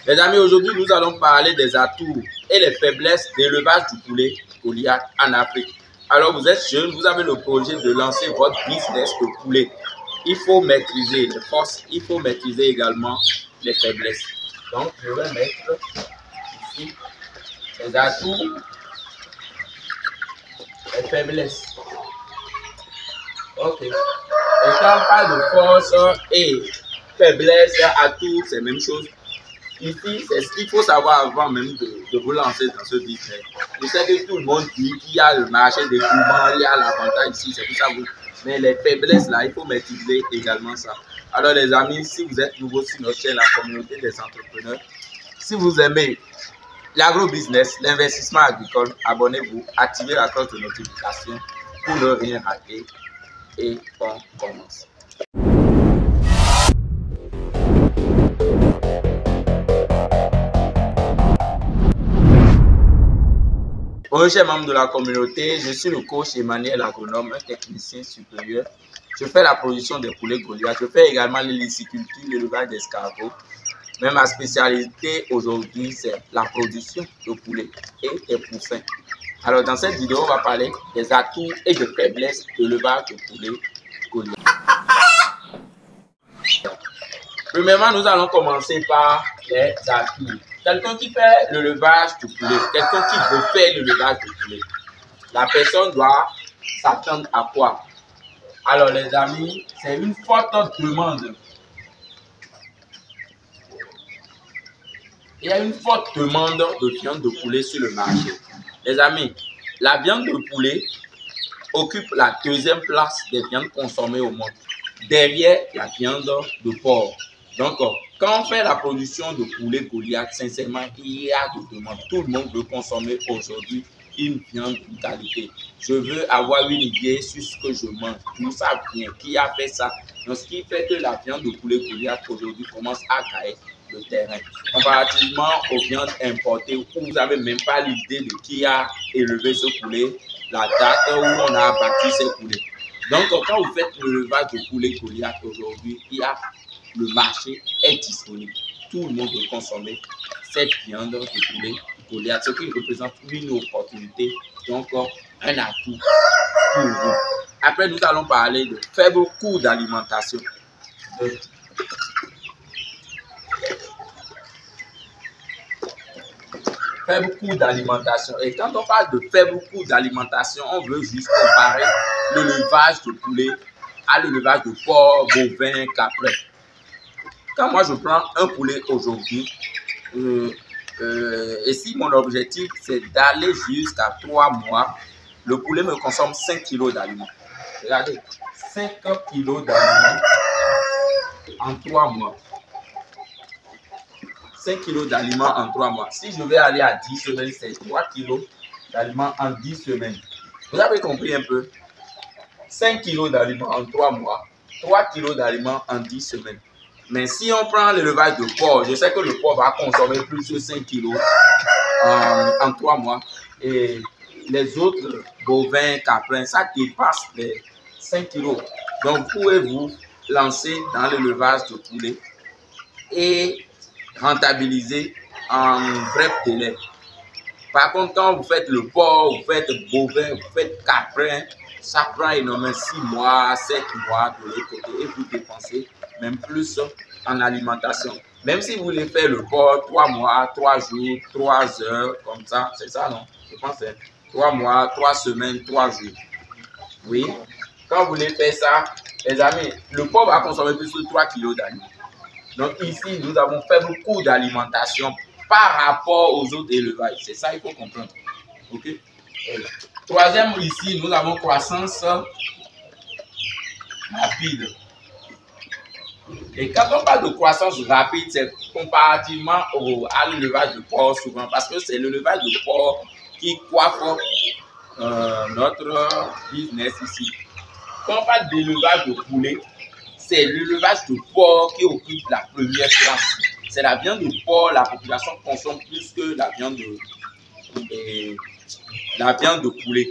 Les amis, aujourd'hui, nous allons parler des atouts et les faiblesses d'élevage du poulet Goliath en Afrique. Alors, vous êtes jeune, vous avez le projet de lancer votre business de poulet. Il faut maîtriser les forces, il faut maîtriser également les faiblesses. Donc, je vais mettre ici les atouts, les faiblesses. Ok. Et quand on parle de force et faiblesse, atouts, c'est la même chose. Ici, c'est ce qu'il faut savoir avant même de vous lancer dans ce business. Je sais que tout le monde dit qu'il y a le marché des courants, il y a l'avantage ici, c'est tout ça. Mais les faiblesses là, il faut maîtriser également ça. Alors les amis, si vous êtes nouveau sur notre chaîne, la communauté des entrepreneurs, si vous aimez l'agro-business, l'investissement agricole, abonnez-vous, activez la cloche de notification pour ne rien rater et on commence. Bonjour chers membres de la communauté, je suis le coach Emmanuel, agronome, un technicien supérieur. Je fais la production des poulets Goliath, je fais également l'héliciculture, l'élevage d'escargots. Mais ma spécialité aujourd'hui, c'est la production de poulets et des poussins. Alors dans cette vidéo, on va parler des atouts et des faiblesses de l'élevage de poulets Goliath. Premièrement, nous allons commencer par les atouts. Quelqu'un qui fait l'élevage du poulet, quelqu'un qui veut faire l'élevage du poulet, la personne doit s'attendre à quoi? Alors les amis, c'est une forte demande. Il y a une forte demande de viande de poulet sur le marché. Les amis, la viande de poulet occupe la deuxième place des viandes consommées au monde, derrière la viande de porc. Donc, quand on fait la production de poulet Goliath, sincèrement, il y a de demandes. Tout le monde veut consommer aujourd'hui une viande de qualité. Je veux avoir une idée sur ce que je mange, d'où ça vient, qui a fait ça. Donc, ce qui fait que la viande de poulet Goliath aujourd'hui commence à cailler le terrain. Comparativement aux viandes importées, où vous n'avez même pas l'idée de qui a élevé ce poulet, la date où on a abattu ces poulets. Donc, quand vous faites l'élevage de poulet Goliath aujourd'hui, le marché est disponible. Tout le monde veut consommer cette viande de poulet Goliath, ce qui représente une opportunité, donc un atout pour vous. Après, nous allons parler de faible coût d'alimentation. Faible coût d'alimentation. Et quand on parle de faible coût d'alimentation, on veut juste comparer l'élevage de poulet à l'élevage de porc, bovin, caprin. Quand moi je prends un poulet aujourd'hui, et si mon objectif c'est d'aller jusqu'à 3 mois, le poulet me consomme 5 kg d'aliments. Regardez, 5 kg d'aliments en 3 mois. 5 kg d'aliments en 3 mois. Si je vais aller à 10 semaines, c'est 3 kg d'aliments en 10 semaines. Vous avez compris un peu? 5 kg d'aliments en 3 mois, 3 kg d'aliments en 10 semaines. Mais si on prend l'élevage de porc, je sais que le porc va consommer plus de 5 kg en 3 mois. Et les autres bovins, caprins, ça dépasse les 5 kg. Donc, vous pouvez vous lancer dans l'élevage de poulet et rentabiliser en bref délai. Par contre, quand vous faites le porc, vous faites bovin, vous faites caprin, ça prend énormément 6 mois, 7 mois de l'autre côté et vous dépensez même plus en alimentation. Même si vous voulez faire le porc 3 mois, 3 jours, 3 heures, comme ça, c'est ça, non? Je pense que c'est 3 mois, 3 semaines, 3 jours. Oui. Quand vous voulez faire ça, les amis, le porc va consommer plus de 3 kg d'aliments. Donc ici, nous avons faible coût d'alimentation par rapport aux autres élevages. C'est ça, il faut comprendre. Ok. Troisième, ici, nous avons croissance rapide. Et quand on parle de croissance rapide, c'est comparativement à l'élevage de porc souvent, parce que c'est l'élevage de porc qui coiffe notre business ici. Quand on parle d'élevage de poulet, c'est l'élevage de porc qui occupe la première place. C'est la viande de porc, la population consomme plus que la viande de poulet.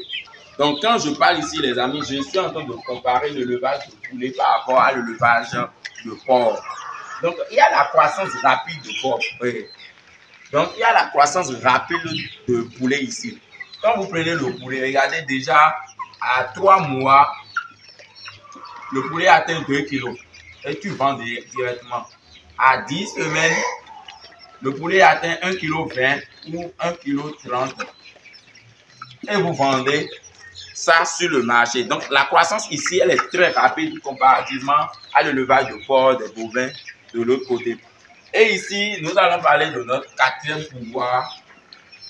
Donc quand je parle ici, les amis, je suis en train de comparer l'élevage de poulet par rapport à l'élevage de porc. Donc il y a la croissance rapide de porc. Oui. Donc, il y a la croissance rapide de poulet ici. Quand vous prenez le poulet, regardez déjà, à 3 mois, le poulet atteint 2 kg et tu vends directement. À 10 semaines, le poulet atteint 1,20 kg ou 1,30 kg et vous vendez ça sur le marché. Donc, la croissance ici, elle est très rapide comparativement à l'élevage de porc, des bovins de l'autre côté. Et ici, nous allons parler de notre quatrième pouvoir.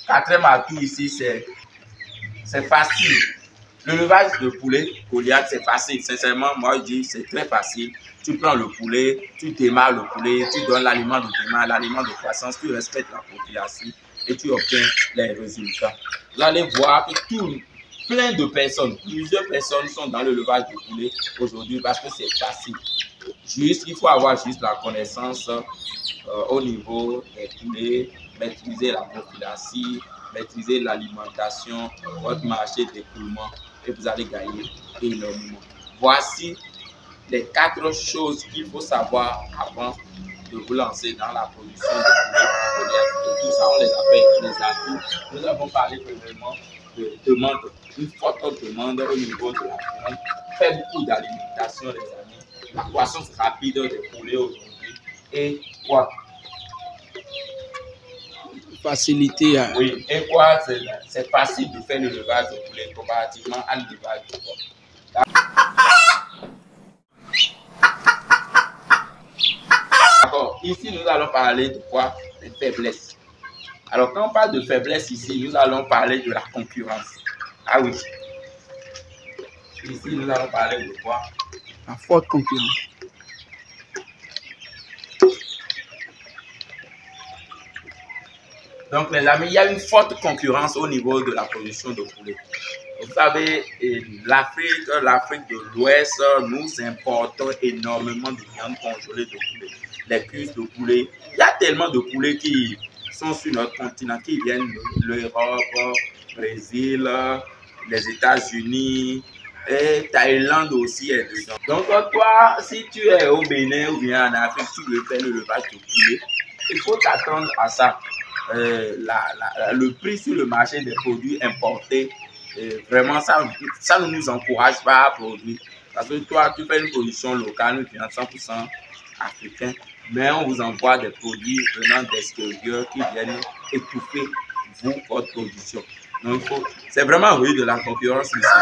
Quatrième atout ici, c'est facile. L'élevage de poulet Goliath, c'est facile. Sincèrement, moi, je dis c'est très facile. Tu prends le poulet, tu démarres le poulet, tu donnes l'aliment de démarre, l'aliment de croissance, tu respectes la population et tu obtiens les résultats. Vous allez voir que plein de personnes, plusieurs personnes sont dans l'élevage de poulet aujourd'hui parce que c'est facile. Juste, il faut avoir juste la connaissance au niveau des poulets, maîtriser la population, maîtriser l'alimentation, votre marché d'écoulement et vous allez gagner énormément. Voici les 4 choses qu'il faut savoir avant de vous lancer dans la production de poulet. Et tout ça, on les appelle les atouts. Nous avons parlé premièrement de demande, une forte demande au niveau de la demande. Fait beaucoup d'alimentation, les amis. La croissance rapide des poulets aujourd'hui. Et quoi? Facilité. Oui, et quoi? C'est facile de faire l'élevage de poulet comparativement à l'élevage de porc. D'accord, ici nous allons parler de quoi? Des faiblesses. Alors quand on parle de faiblesse ici, nous allons parler de la concurrence. Ah oui. Ici nous allons parler de quoi? La forte concurrence. Donc les amis, il y a une forte concurrence au niveau de la production de poulet. Vous savez, l'Afrique de l'Ouest, nous importons énormément de viande congelée de poulet. Les cuisses de poulet. Il y a tellement de poulets qui sont sur notre continent, qui viennent de l'Europe, Brésil, les États-Unis et Thaïlande aussi est dedans. Donc toi, si tu es au Bénin ou bien en Afrique, tu veux faire l'élevage de poulet, il faut t'attendre à ça. Le prix sur le marché des produits importés, vraiment ça ne nous encourage pas à produire. Parce que toi, tu fais une production locale, une viande 100% africain, mais on vous envoie des produits venant d'extérieur qui viennent étouffer votre production. Donc, c'est vraiment rude de la concurrence ici.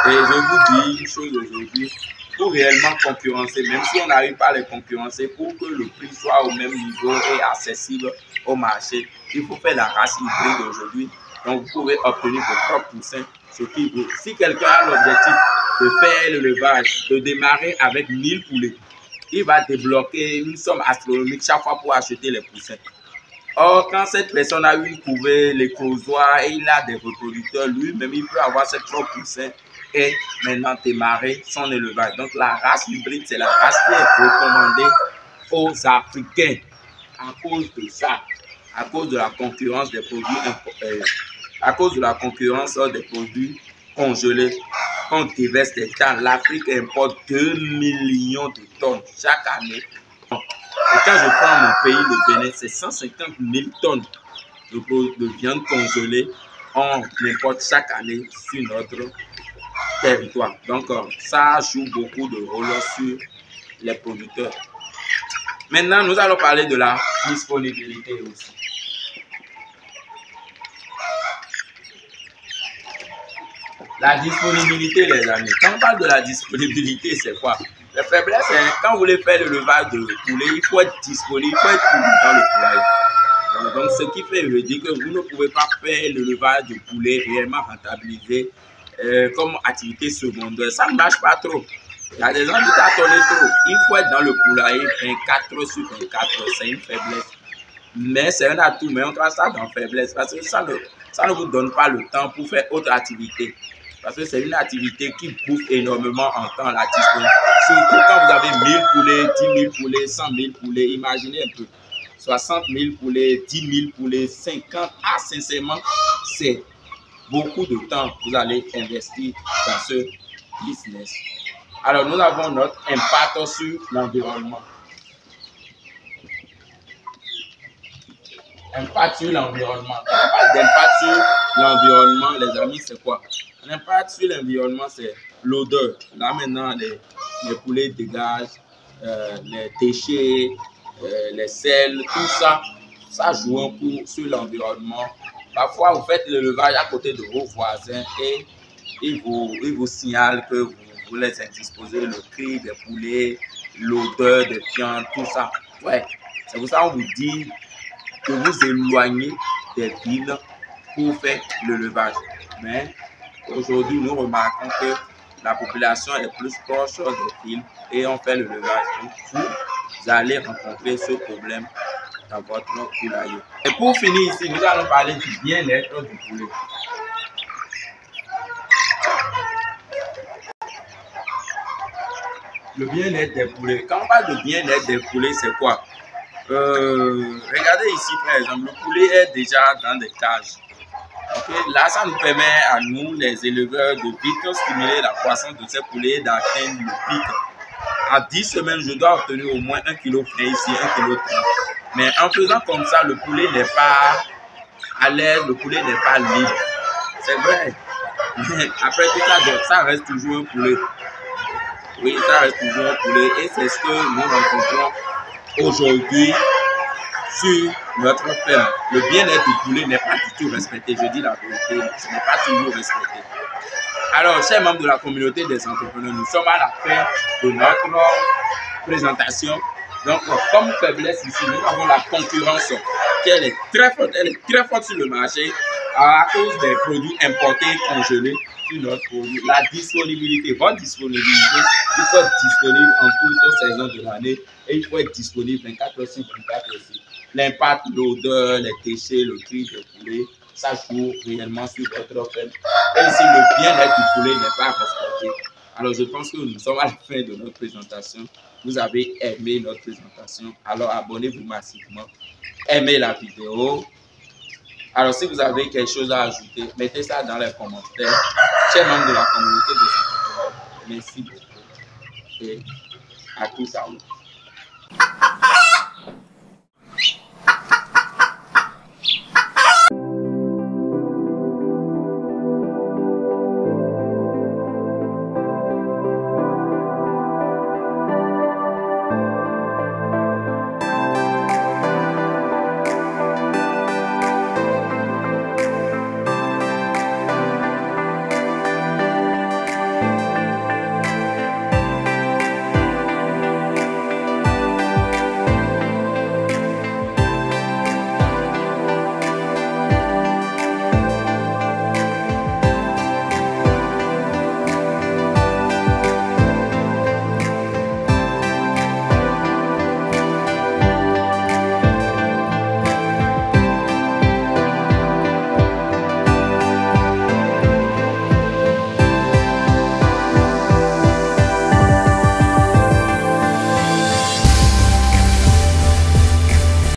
Et je vous dis une chose aujourd'hui, pour réellement concurrencer, même si on n'arrive pas à les concurrencer, pour que le prix soit au même niveau et accessible au marché, il faut faire la race hybride aujourd'hui. Donc, vous pouvez obtenir vos propres poussins. Si quelqu'un a l'objectif de faire l'élevage, de démarrer avec 1000 poulets, il va débloquer une somme astronomique chaque fois pour acheter les poussins. Or, quand cette personne a eu une couvée, l'éclosoir et il a des reproducteurs, lui-même, il peut avoir ses propres poussins et maintenant démarrer son élevage. Donc, la race hybride, c'est la race qui est recommandée aux Africains à cause de ça, à cause de la concurrence des produits, à cause de la concurrence des produits congelés. Quand on déverse des temps, l'Afrique importe 2 millions de tonnes chaque année. Et quand je prends mon pays, le Bénin, c'est 150 000 tonnes de viande congelée on importe chaque année sur notre territoire. Donc, ça joue beaucoup de rôle sur les producteurs. Maintenant, nous allons parler de la disponibilité aussi. La disponibilité, les amis. Quand on parle de la disponibilité, c'est quoi? La faiblesse, c'est quand vous voulez faire l'élevage de poulet, il faut être disponible, il faut être dans le poulailler. Donc, ce qui fait, je dis que vous ne pouvez pas faire l'élevage de poulet réellement rentabilisé comme activité secondaire. Ça ne marche pas trop. Il y a des gens qui tâtonnent trop. Il faut être dans le poulailler 24 sur 24. C'est une faiblesse. Mais c'est un atout, mais on trace ça dans faiblesse parce que ça ne vous donne pas le temps pour faire autre activité. Parce que c'est une activité qui bouffe énormément en temps la disponibilité. Surtout quand vous avez 1000 poulets, 10 000 poulets, 100 000 poulets, imaginez un peu. 60 000 poulets, 10 000 poulets, 50. Ah, sincèrement, c'est beaucoup de temps que vous allez investir dans ce business. Alors, nous avons notre impact sur l'environnement. Impact sur l'environnement. Quand on parle d'impact sur l'environnement, les amis, c'est quoi? L'impact sur l'environnement, c'est l'odeur. Là, maintenant, les poulets dégagent les déchets, les sels, tout ça. Ça joue un coup sur l'environnement. Parfois, vous faites l'élevage à côté de vos voisins et ils vous signalent que vous les indisposez, le cri des poulets, l'odeur des viandes, tout ça. Ouais, c'est pour ça qu'on vous dit de vous éloigner des villes pour faire l'élevage. Mais aujourd'hui, nous remarquons que la population est plus proche des villes et on fait l'élevage. Vous allez rencontrer ce problème dans votre poulailler. Et pour finir ici, nous allons parler du bien-être du poulet. Le bien-être des poulets. Quand on parle de bien-être des poulets, c'est quoi? Regardez ici, par exemple, le poulet est déjà dans des cages. Okay? Là, ça nous permet à nous, les éleveurs, de vite stimuler la croissance de ces poulets, d'atteindre le pic. À 10 semaines, je dois obtenir au moins 1 kg frais ici, 1 kg 30. Mais en faisant comme ça, le poulet n'est pas à l'aise, le poulet n'est pas libre. C'est vrai. Mais après tout ça, ça reste toujours un poulet. Oui, ça reste toujours un poulet. Et c'est ce que nous rencontrons aujourd'hui sur notre ferme. Le bien-être du poulet n'est pas du tout respecté. Je dis la vérité, ce n'est pas toujours respecté. Alors, chers membres de la communauté des entrepreneurs, nous sommes à la fin de notre présentation. Donc, comme faiblesse ici, nous avons la concurrence qui est très forte sur le marché à cause des produits importés congelés sur notre produit. La disponibilité, votre disponibilité, il faut être disponible en toutes saisons de l'année et il faut être disponible 24 heures sur 24 aussi. L'impact, l'odeur, les déchets, le cri des poulets, ça joue réellement sur votre ferme. Et ici, le bien-être du poulet n'est pas respecté. Alors, je pense que nous sommes à la fin de notre présentation. Vous avez aimé notre présentation. Alors, abonnez-vous massivement. Aimez la vidéo. Alors, si vous avez quelque chose à ajouter, mettez ça dans les commentaires. Chers membres de la communauté des entrepreneurs, merci beaucoup. Et à tous à vous.